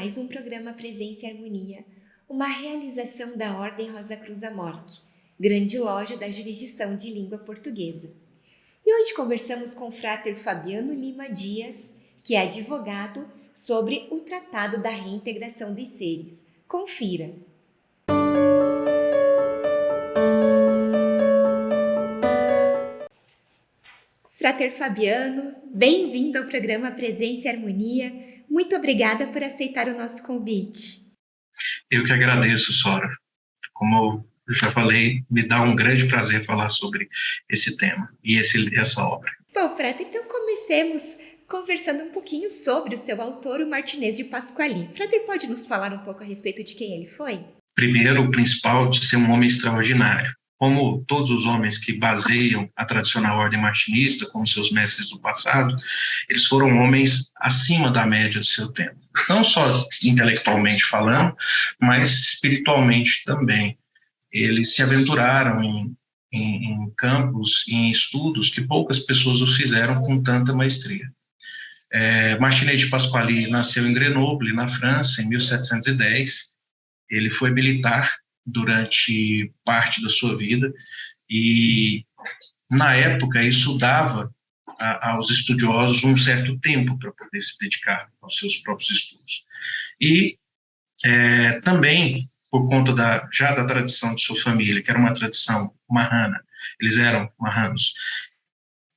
mais um programa Presença e Harmonia, uma realização da Ordem Rosa Cruz Amorque, grande loja da jurisdição de língua portuguesa. E hoje conversamos com o Frater Fabiano Lima Dias, que é advogado, sobre o Tratado da Reintegração dos Seres. Confira! Frater Fabiano, bem-vindo ao programa Presença e Harmonia. Muito obrigada por aceitar o nosso convite. Eu que agradeço, Sora. Como eu já falei, me dá um grande prazer falar sobre esse tema e essa obra. Bom, Frater, então comecemos conversando um pouquinho sobre o seu autor, o Martinez de Pasqually. Frater, pode nos falar um pouco a respeito de quem ele foi? Primeiro, o principal de ser um homem extraordinário. Como todos os homens que baseiam a tradicional ordem martinista, como seus mestres do passado, eles foram homens acima da média do seu tempo. Não só intelectualmente falando, mas espiritualmente também. Eles se aventuraram em campos, em estudos que poucas pessoas o fizeram com tanta maestria. Martinez de Pasqually nasceu em Grenoble, na França, em 1710. Ele foi militar durante parte da sua vida e, na época, isso dava aos estudiosos um certo tempo para poder se dedicar aos seus próprios estudos. E também, por conta já da tradição de sua família, que era uma tradição marrana, eles eram marranos,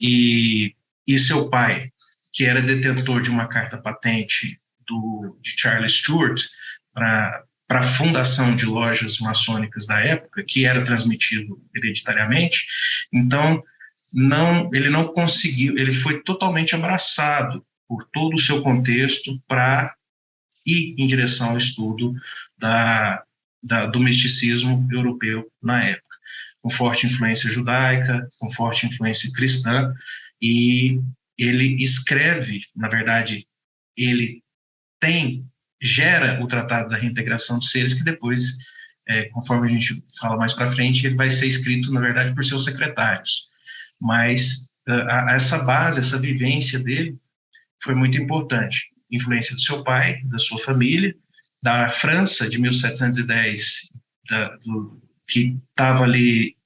e seu pai, que era detentor de uma carta patente de Charles Stuart, para a fundação de lojas maçônicas da época, que era transmitido hereditariamente, então ele não conseguiu, ele foi totalmente abraçado por todo o seu contexto para ir em direção ao estudo do misticismo europeu na época, com forte influência judaica, com forte influência cristã, e ele escreve, na verdade, ele gera o Tratado da Reintegração dos Seres, que depois, conforme a gente fala mais para frente, ele vai ser escrito, na verdade, por seus secretários. Mas essa base, essa vivência dele foi muito importante. Influência do seu pai, da sua família, da França de 1710, que estava ali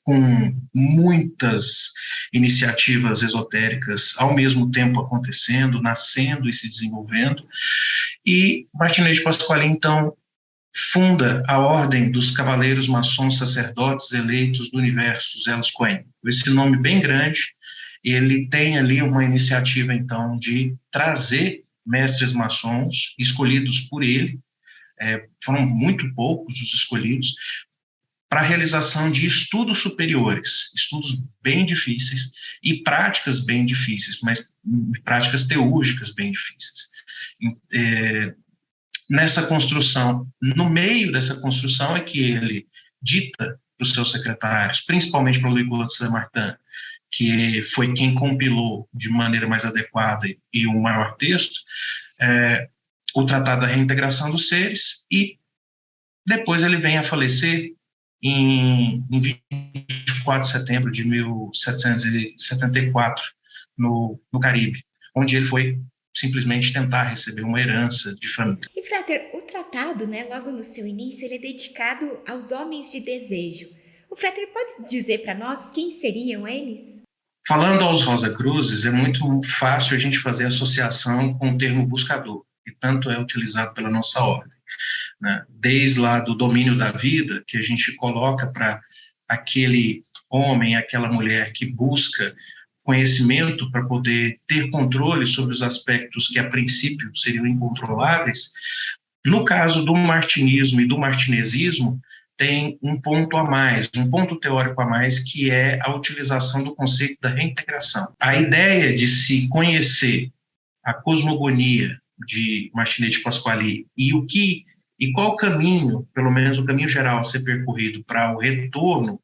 com muitas iniciativas esotéricas ao mesmo tempo acontecendo, nascendo e se desenvolvendo. E Martinez de Pasqually, então, funda a Ordem dos Cavaleiros Maçons Sacerdotes Eleitos do Universo, os Elos Cohen. Esse nome bem grande, ele tem ali uma iniciativa, então, de trazer mestres maçons escolhidos por ele, foram muito poucos os escolhidos, para a realização de estudos superiores, estudos bem difíceis e práticas bem difíceis, mas práticas teúrgicas bem difíceis. Nessa construção, no meio dessa construção é que ele dita para os seus secretários, principalmente para o Louis de Saint-Martin, que foi quem compilou de maneira mais adequada e o maior texto, o Tratado da Reintegração dos Seres, e depois ele vem a falecer em 24 de setembro de 1774, no Caribe, onde ele foi simplesmente tentar receber uma herança de família. E, Frater, o tratado, logo no seu início, ele é dedicado aos homens de desejo. O Frater pode dizer para nós quem seriam eles? Falando aos Rosacruzes, é muito fácil a gente fazer associação com o termo buscador, que tanto é utilizado pela nossa ordem. Desde lá do domínio da vida, que a gente coloca para aquele homem, aquela mulher que busca conhecimento para poder ter controle sobre os aspectos que a princípio seriam incontroláveis. No caso do martinismo e do martinezismo, tem um ponto a mais, um ponto teórico a mais, que é a utilização do conceito da reintegração. A ideia de se conhecer a cosmogonia de Martinez de Pasqually e qual o caminho, pelo menos o caminho geral a ser percorrido para o retorno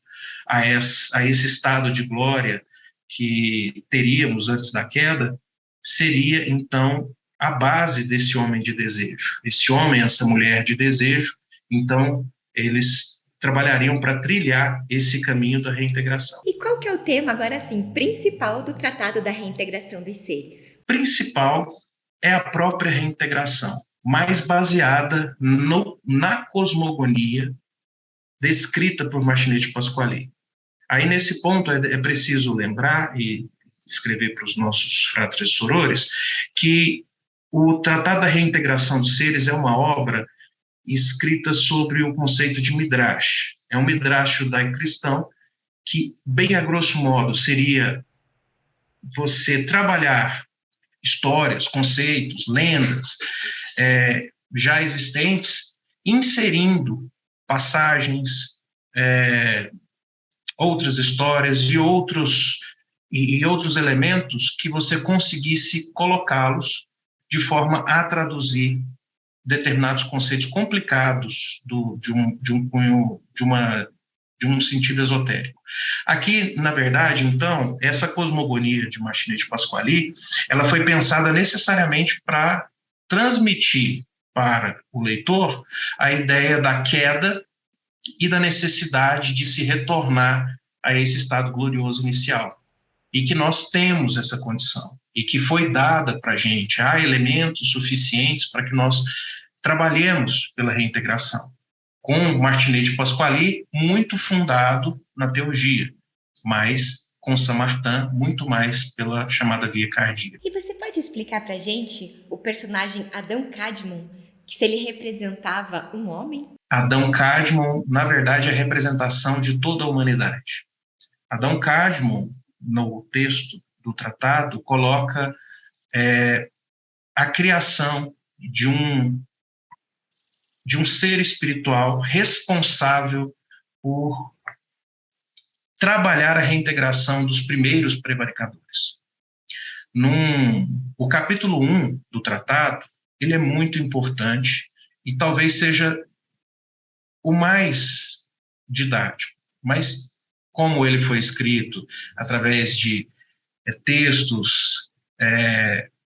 a esse estado de glória que teríamos antes da queda, seria, então, a base desse homem de desejo. Esse homem, essa mulher de desejo, então, eles trabalhariam para trilhar esse caminho da reintegração. E qual que é o tema, agora sim, principal do Tratado da Reintegração dos Seres? Principal é a própria reintegração. mais baseada na cosmogonia descrita por Martinez de Pasquali. Aí, nesse ponto, é preciso lembrar e escrever para os nossos fratres sorores que o Tratado da Reintegração dos Seres é uma obra escrita sobre o conceito de Midrash. É um Midrash judaico-cristão que, bem a grosso modo, seria você trabalhar histórias, conceitos, lendas já existentes, inserindo passagens, outras histórias e outros elementos que você conseguisse colocá-los de forma a traduzir determinados conceitos complicados de um sentido esotérico. Aqui, na verdade, então, essa cosmogonia de Martinez de Pasquali, ela foi pensada necessariamente para transmitir para o leitor a ideia da queda e da necessidade de se retornar a esse estado glorioso inicial. E que nós temos essa condição, e que foi dada para a gente. Há elementos suficientes para que nós trabalhemos pela reintegração. Com Martinez de Pasquali, muito fundado na teurgia, mas com Saint-Martin, muito mais pela chamada via cardíaca. E você pode explicar para a gente o personagem Adão Cadmon, que se ele representava um homem? Adão Cadmon, na verdade, é a representação de toda a humanidade. Adão Cadmon, no texto do tratado, coloca a criação de um ser espiritual responsável por trabalhar a reintegração dos primeiros prevaricadores. O capítulo 1 do tratado, ele é muito importante e talvez seja o mais didático, mas como ele foi escrito através de textos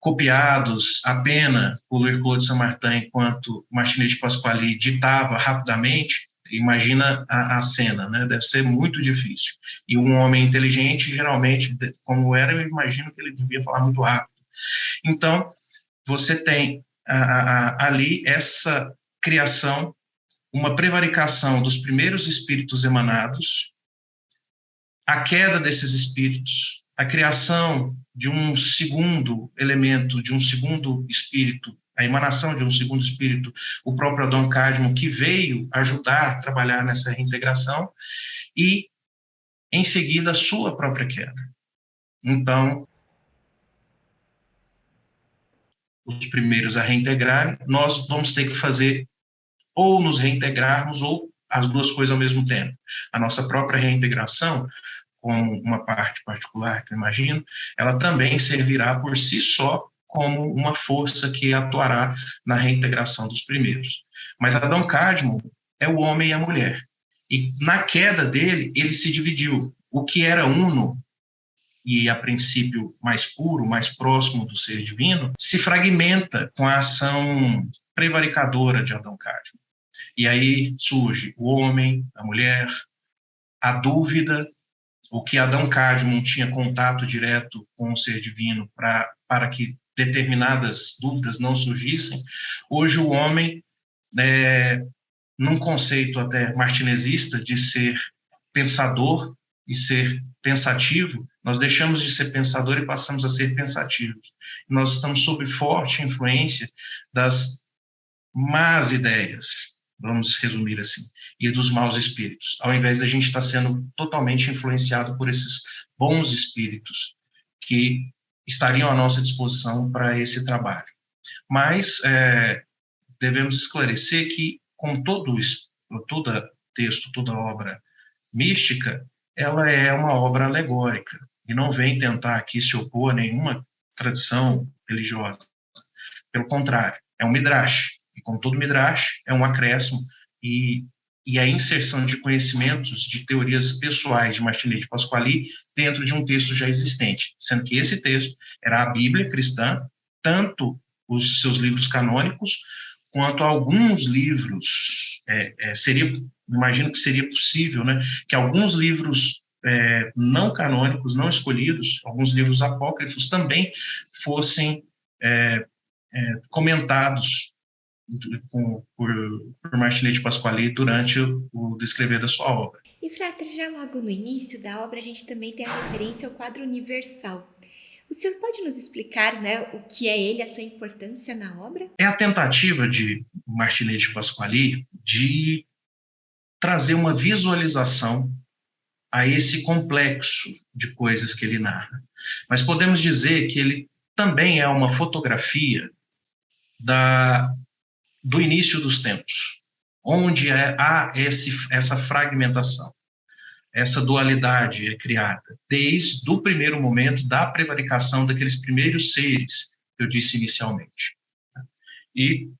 copiados apenas por Louis-Claude Saint-Martin, enquanto Martinez de Pasquali ditava rapidamente, imagina a cena, né? Deve ser muito difícil. E um homem inteligente, geralmente, como era, eu imagino que ele devia falar muito rápido. Então, você tem ali essa criação, uma prevaricação dos primeiros espíritos emanados, a queda desses espíritos, a criação de um segundo elemento, de um segundo espírito, a emanação de um segundo espírito, o próprio Adão Cadmon, que veio ajudar a trabalhar nessa reintegração, e, em seguida, a sua própria queda. Então, os primeiros a reintegrarem, nós vamos ter que fazer ou nos reintegrarmos ou as duas coisas ao mesmo tempo. A nossa própria reintegração, como uma parte particular, que eu imagino, ela também servirá por si só como uma força que atuará na reintegração dos primeiros. Mas Adão Cadmon é o homem e a mulher. E na queda dele, ele se dividiu. O que era uno, e a princípio mais puro, mais próximo do ser divino, se fragmenta com a ação prevaricadora de Adão Cadmon. E aí surge o homem, a mulher, a dúvida, o que Adão Cadmon tinha contato direto com o ser divino para que determinadas dúvidas não surgissem. Hoje o homem, num conceito até martinezista de ser pensador e ser pensativo, nós deixamos de ser pensador e passamos a ser pensativos. Nós estamos sob forte influência das más ideias, vamos resumir assim, e dos maus espíritos, ao invés de a gente estar sendo totalmente influenciado por esses bons espíritos que estariam à nossa disposição para esse trabalho. Mas devemos esclarecer que, com todo texto, toda obra mística, ela é uma obra alegórica, e não vem tentar aqui se opor a nenhuma tradição religiosa. Pelo contrário, é um midrash, e como todo midrash, é um acréscimo e a inserção de conhecimentos, de teorias pessoais de Martinez de Pasquali dentro de um texto já existente, sendo que esse texto era a Bíblia cristã, tanto os seus livros canônicos, quanto alguns livros, imagino que seria possível, né, que alguns livros não canônicos, não escolhidos, alguns livros apócrifos também fossem comentados por Martinez de Pasquali durante o descrever da sua obra. E, Frater, já logo no início da obra, a gente também tem a referência ao quadro universal. O senhor pode nos explicar, né, o que é ele, a sua importância na obra? É a tentativa de Martinez de Pasquali de trazer uma visualização a esse complexo de coisas que ele narra. Mas podemos dizer que ele também é uma fotografia do início dos tempos, onde há essa fragmentação, essa dualidade é criada, desde o primeiro momento da prevaricação daqueles primeiros seres que eu disse inicialmente. E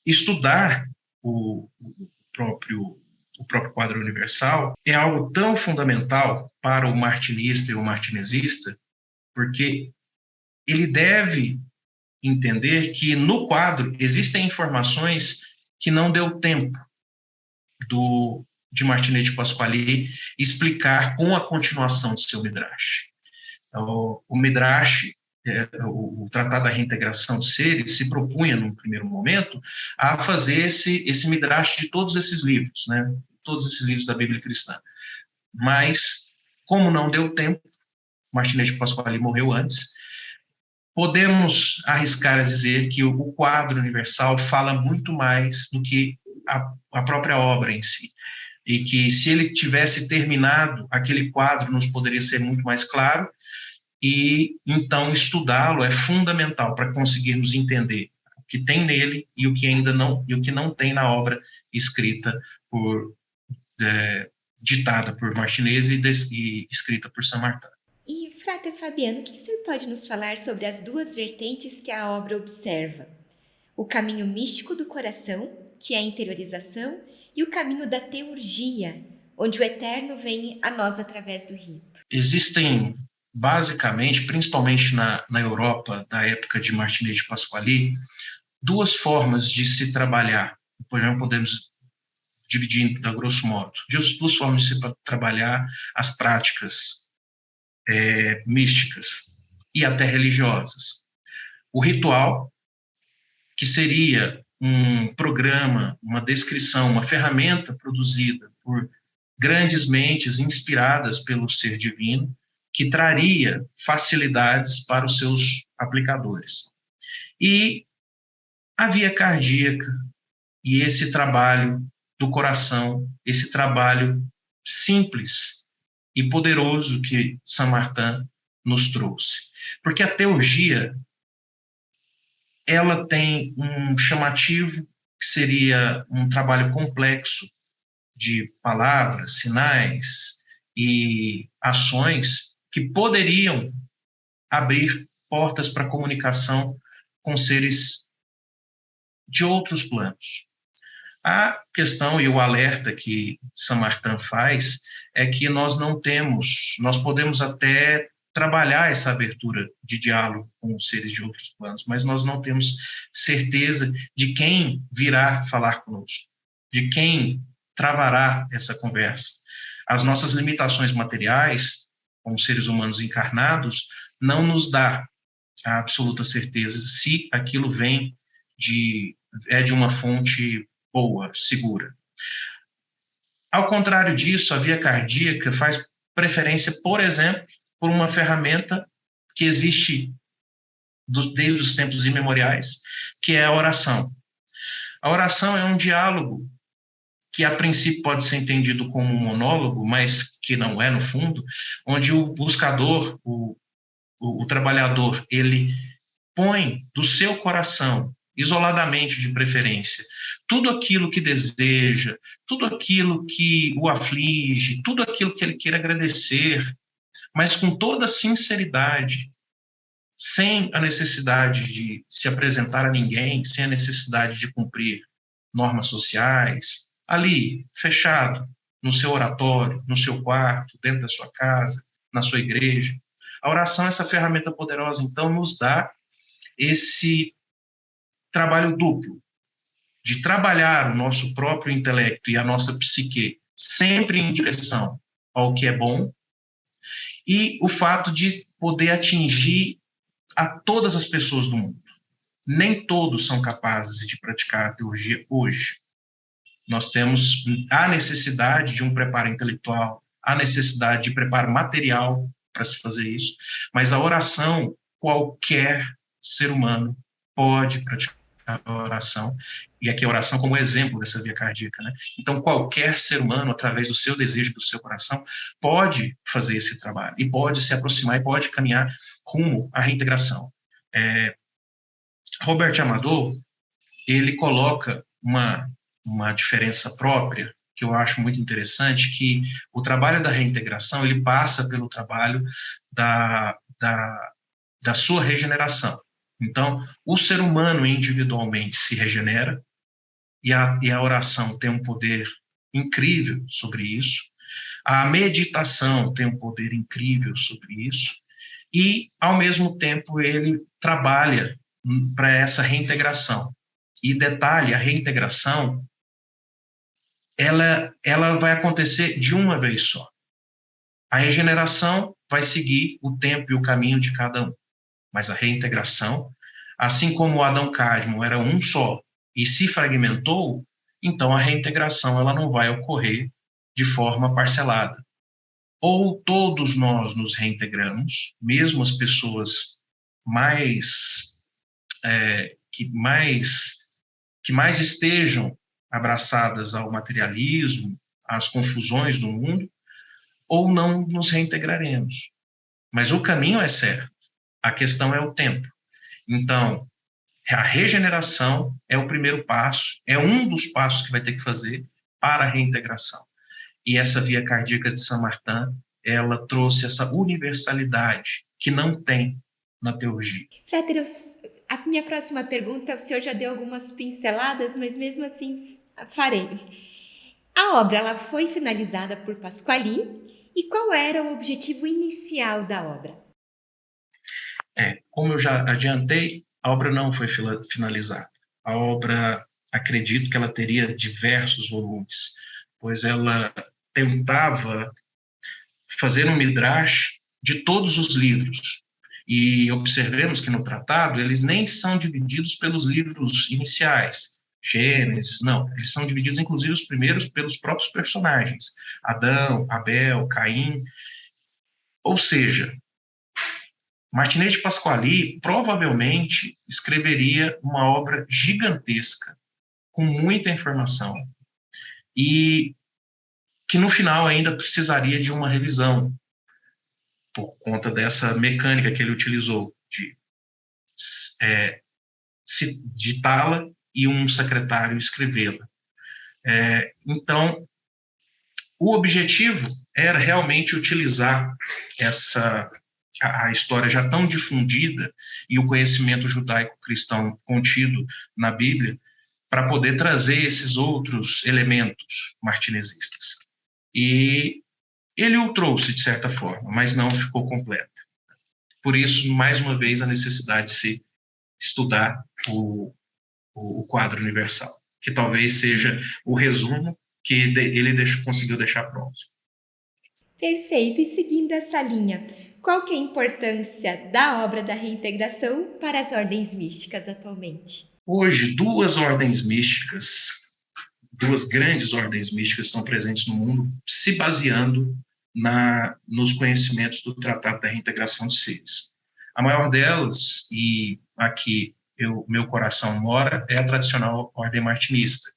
estudar o próprio quadro universal é algo tão fundamental para o martinista e o martinezista, porque ele deve entender que no quadro existem informações que não deu tempo de Martinez de Pasquali explicar com a continuação do seu Midrash. O Midrash, o Tratado da Reintegração de Seres, se propunha, num primeiro momento, a fazer esse Midrash de todos esses livros, né? Todos esses livros da Bíblia cristã. Mas, como não deu tempo, Martinez de Pasquali morreu antes, podemos arriscar a dizer que o quadro universal fala muito mais do que a própria obra em si. E que, se ele tivesse terminado, aquele quadro nos poderia ser muito mais claro, e então estudá-lo é fundamental para conseguirmos entender o que tem nele e o que ainda não, e o que não tem na obra escrita ditada por Martinez e escrita por Saint-Martin. E, Frater Fabiano, o que o senhor pode nos falar sobre as duas vertentes que a obra observa? O caminho místico do coração, que é a interiorização, e o caminho da teurgia, onde o eterno vem a nós através do rito. Existem, basicamente, principalmente na Europa, da época de Martinez de Pasquali, duas formas de se trabalhar. Depois já podemos dividir, a grosso modo, duas formas de se trabalhar as práticas místicas e até religiosas. O ritual, que seria um programa, uma descrição, uma ferramenta produzida por grandes mentes inspiradas pelo ser divino, que traria facilidades para os seus aplicadores. E a via cardíaca e esse trabalho do coração, esse trabalho simples e poderoso que Saint-Martin nos trouxe. Porque a teurgia, ela tem um chamativo que seria um trabalho complexo de palavras, sinais e ações que poderiam abrir portas para comunicação com seres de outros planos. A questão e o alerta que Saint-Martin faz é que nós podemos até trabalhar essa abertura de diálogo com os seres de outros planos, mas nós não temos certeza de quem virá falar conosco, de quem travará essa conversa. As nossas limitações materiais, como seres humanos encarnados, não nos dá a absoluta certeza se aquilo vem de uma fonte boa, segura. Ao contrário disso, a via cardíaca faz preferência, por exemplo, por uma ferramenta que existe desde os tempos imemoriais, que é a oração. A oração é um diálogo que a princípio pode ser entendido como um monólogo, mas que não é no fundo, onde o buscador, o trabalhador, ele põe do seu coração, isoladamente de preferência, tudo aquilo que deseja, tudo aquilo que o aflige, tudo aquilo que ele queira agradecer, mas com toda a sinceridade, sem a necessidade de se apresentar a ninguém, sem a necessidade de cumprir normas sociais, ali, fechado, no seu oratório, no seu quarto, dentro da sua casa, na sua igreja. A oração, essa ferramenta poderosa, então, nos dá esse trabalho duplo, de trabalhar o nosso próprio intelecto e a nossa psique sempre em direção ao que é bom, e o fato de poder atingir a todas as pessoas do mundo. nem todos são capazes de praticar a teurgia hoje. Nós temos a necessidade de um preparo intelectual, a necessidade de preparo material para se fazer isso, mas a oração, qualquer ser humano pode praticar a oração, e aqui a oração como exemplo dessa via cardíaca, né? Então, qualquer ser humano, através do seu desejo, do seu coração, pode fazer esse trabalho, e pode se aproximar, e pode caminhar rumo à reintegração. Robert Amador, ele coloca uma diferença própria, que eu acho muito interessante, que o trabalho da reintegração, ele passa pelo trabalho da sua regeneração. Então, o ser humano individualmente se regenera, e a oração tem um poder incrível sobre isso, a meditação tem um poder incrível sobre isso, e, ao mesmo tempo, ele trabalha para essa reintegração. E detalhe, a reintegração, ela vai acontecer de uma vez só. A regeneração vai seguir o tempo e o caminho de cada um. Mas a reintegração, assim como o Adão Cadmo era um só e se fragmentou, então a reintegração ela não vai ocorrer de forma parcelada. Ou todos nós nos reintegramos, mesmo as pessoas que mais estejam abraçadas ao materialismo, às confusões do mundo, ou não nos reintegraremos. Mas o caminho é certo. A questão é o tempo. Então, a regeneração é o primeiro passo, é um dos passos que vai ter que fazer para a reintegração. E essa via cardíaca de Saint-Martin, ela trouxe essa universalidade que não tem na teurgia. Frater, a minha próxima pergunta, o senhor já deu algumas pinceladas, mas mesmo assim farei. A obra ela foi finalizada por Pasquali, e qual era o objetivo inicial da obra? Como eu já adiantei, a obra não foi finalizada. A obra, acredito que ela teria diversos volumes, pois ela tentava fazer um midrash de todos os livros. E observemos que no tratado eles nem são divididos pelos livros iniciais, Gênesis, não, eles são divididos inclusive os primeiros pelos próprios personagens, Adão, Abel, Caim. Ou seja, Martinez de Pasquali provavelmente escreveria uma obra gigantesca, com muita informação, e que no final ainda precisaria de uma revisão, por conta dessa mecânica que ele utilizou de ditá-la e um secretário escrevê-la. Então, o objetivo era realmente utilizar a história já tão difundida e o conhecimento judaico-cristão contido na Bíblia para poder trazer esses outros elementos martinezistas. E ele o trouxe, de certa forma, mas não ficou completa. Por isso, mais uma vez, a necessidade de se estudar o quadro universal, que talvez seja o resumo que ele conseguiu deixar pronto. Perfeito. E seguindo essa linha, qual que é a importância da obra da reintegração para as ordens místicas atualmente? Hoje, duas grandes ordens místicas estão presentes no mundo, se baseando nos conhecimentos do Tratado da Reintegração de Seres. A maior delas, e aqui meu coração mora, é a tradicional ordem martinista,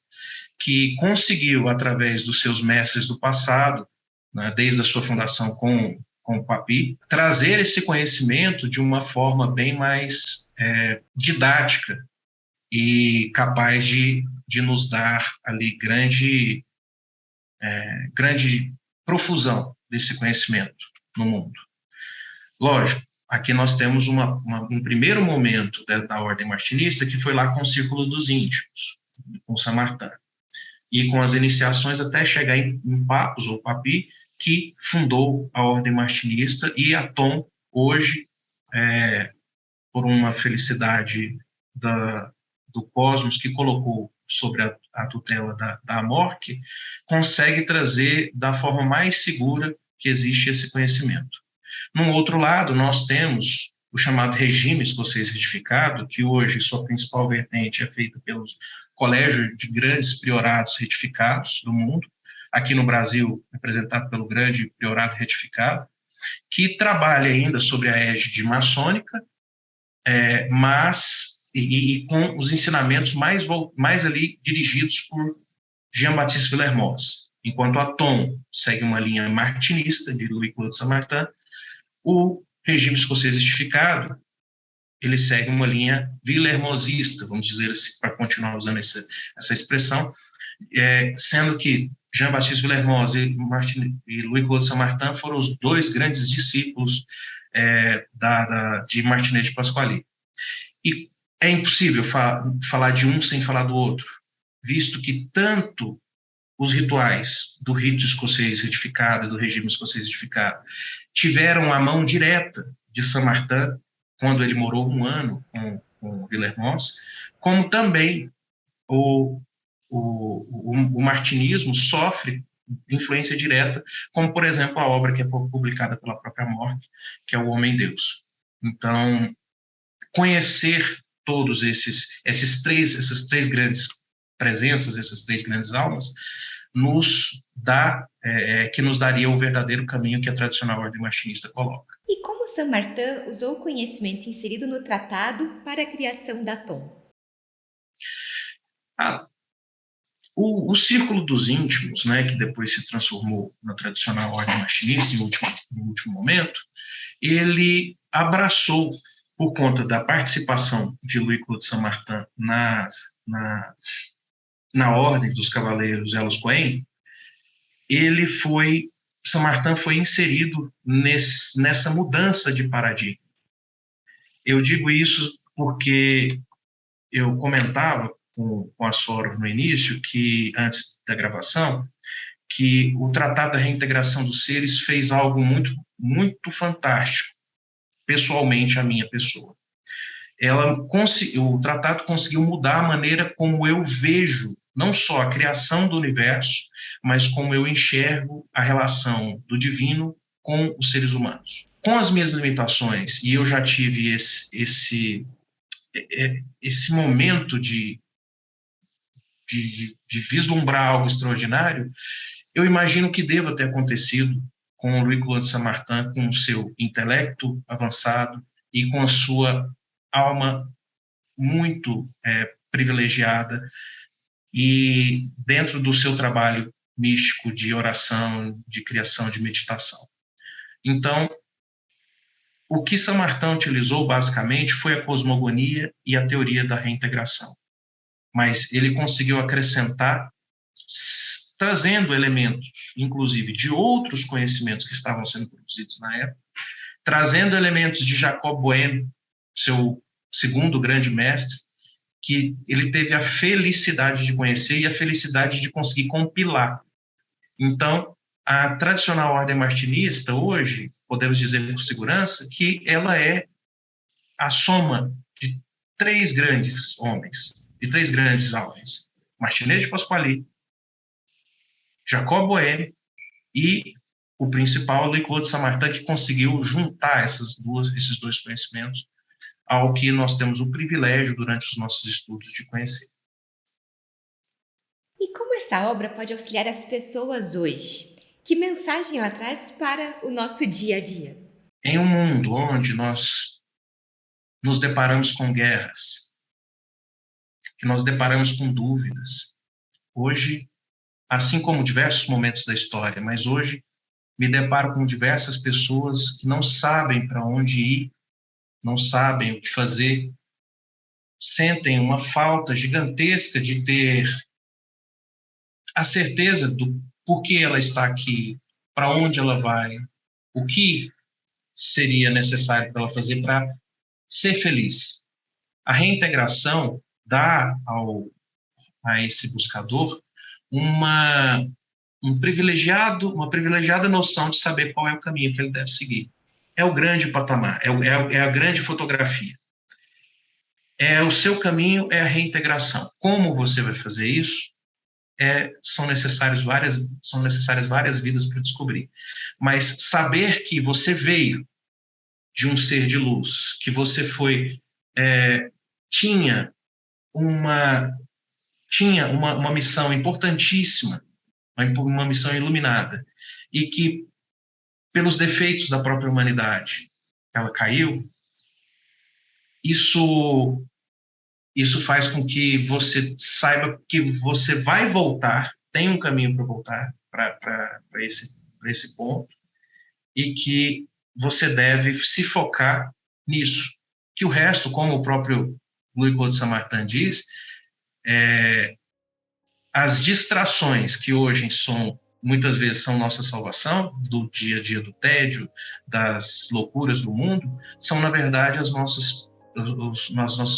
que conseguiu, através dos seus mestres do passado, né, desde a sua fundação com o Papi, trazer esse conhecimento de uma forma bem mais didática e capaz de nos dar ali grande profusão desse conhecimento no mundo. Lógico, aqui nós temos um primeiro momento da ordem martinista, que foi lá com o Círculo dos Íntimos, com Saint-Martin, e com as iniciações até chegar em Papos ou Papi, que fundou a ordem martinista, e a Tom, hoje, por uma felicidade do cosmos que colocou sobre a tutela da AMORC, consegue trazer da forma mais segura que existe esse conhecimento. Num outro lado, nós temos o chamado regime escocês retificado, que hoje sua principal vertente é feita pelos colégios de grandes priorados retificados do mundo, aqui no Brasil representado pelo grande priorado retificado, que trabalha ainda sobre a égide maçônica, mas e com os ensinamentos mais ali dirigidos por Jean-Baptiste Villermoz. Enquanto a Tom segue uma linha martinista de Louis-Claude Saint-Martin, o regime escocês retificado ele segue uma linha villermozista, vamos dizer assim, para continuar usando essa expressão, sendo que Jean-Baptiste Villermoz e Louis-Claude Saint-Martin foram os dois grandes discípulos de Martinet de Pasquali. E é impossível falar de um sem falar do outro, visto que tanto os rituais do rito escocês retificado, do regime escocês retificado, tiveram a mão direta de Saint-Martin, quando ele morou um ano com Villermoz, como também o martinismo sofre influência direta, como, por exemplo, a obra que é publicada pela própria Mork, que é O Homem-Deus. Então, conhecer todos essas três grandes presenças, essas três grandes almas, que nos daria o verdadeiro caminho que a tradicional ordem martinista coloca. E como Saint-Martin usou o conhecimento inserido no tratado para a criação da Tom? O Círculo dos Íntimos, né, que depois se transformou na tradicional ordem martinista em último momento, ele abraçou, por conta da participação de Louis-Claude Saint-Martin na ordem dos Cavaleiros Elos Cohen, Saint-Martin foi inserido nessa mudança de paradigma. Eu digo isso porque eu comentava com a Soro no início, que antes da gravação, que o Tratado da Reintegração dos Seres fez algo muito, muito fantástico, pessoalmente, a minha pessoa. O tratado conseguiu mudar a maneira como eu vejo não só a criação do universo, mas como eu enxergo a relação do divino com os seres humanos. Com as minhas limitações, e eu já tive esse momento de vislumbrar algo extraordinário, eu imagino que deva ter acontecido com o Louis-Claude Saint-Martin, com o seu intelecto avançado e com a sua alma muito privilegiada, e dentro do seu trabalho místico de oração, de criação, de meditação. Então, o que Saint-Martin utilizou, basicamente, foi a cosmogonia e a teoria da reintegração. Mas ele conseguiu acrescentar, trazendo elementos, inclusive, de outros conhecimentos que estavam sendo produzidos na época, trazendo elementos de Jacob Boehme, seu segundo grande mestre, que ele teve a felicidade de conhecer e a felicidade de conseguir compilar. Então, a tradicional ordem martinista, hoje, podemos dizer com segurança, que ela é a soma de três grandes homens, de três grandes almas: Martinet de Pasquali, Jacob Boehme e o principal, Louis-Claude Saint-Martin, que conseguiu juntar esses dois conhecimentos ao que nós temos o privilégio, durante os nossos estudos, de conhecer. E como essa obra pode auxiliar as pessoas hoje? Que mensagem ela traz para o nosso dia a dia? Em um mundo onde nós nos deparamos com guerras, que nós deparamos com dúvidas, hoje, assim como diversos momentos da história, mas hoje me deparo com diversas pessoas que não sabem para onde ir, não sabem o que fazer, sentem uma falta gigantesca de ter a certeza do porquê ela está aqui, para onde ela vai, o que seria necessário para ela fazer para ser feliz. A reintegração dá a esse buscador uma privilegiada noção de saber qual é o caminho que ele deve seguir. É o grande patamar, é a grande fotografia. O seu caminho é a reintegração. Como você vai fazer isso? São necessárias várias vidas para descobrir. Mas saber que você veio de um ser de luz, que você tinha uma missão importantíssima, uma missão iluminada, e que, pelos defeitos da própria humanidade, ela caiu, isso faz com que você saiba que você vai voltar, tem um caminho para voltar para esse ponto, e que você deve se focar nisso. Que o resto, como o próprio Louis Claude Saint-Martin diz, as distrações que hoje muitas vezes são nossa salvação, do dia a dia do tédio, das loucuras do mundo, são, na verdade, as nossas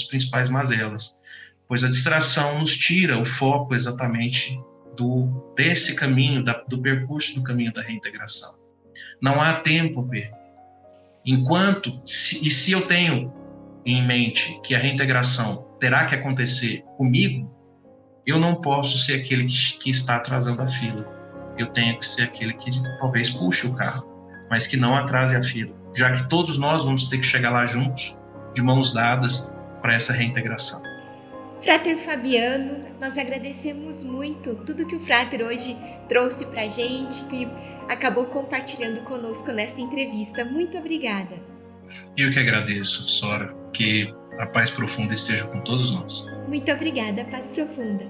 principais mazelas, pois a distração nos tira o foco exatamente desse caminho, do percurso do caminho da reintegração. Não há tempo, se eu tenho em mente que a reintegração terá que acontecer comigo, eu não posso ser aquele que está atrasando a fila. Eu tenho que ser aquele que talvez puxe o carro, mas que não atrase a fila, já que todos nós vamos ter que chegar lá juntos, de mãos dadas, para essa reintegração. Frater Fabiano, nós agradecemos muito tudo que o Frater hoje trouxe para a gente, que acabou compartilhando conosco nesta entrevista. Muito obrigada. Eu que agradeço, Sora, que a paz profunda esteja com todos nós. Muito obrigada, paz profunda.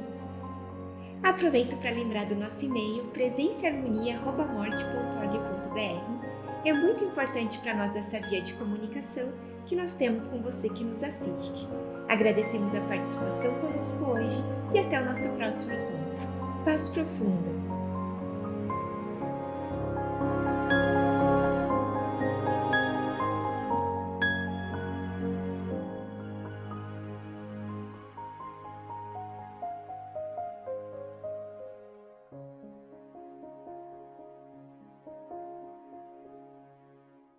Aproveito para lembrar do nosso e-mail presençaharmonia@morte.org.br. É muito importante para nós essa via de comunicação que nós temos com você que nos assiste. Agradecemos a participação conosco hoje e até o nosso próximo encontro. Paz profunda.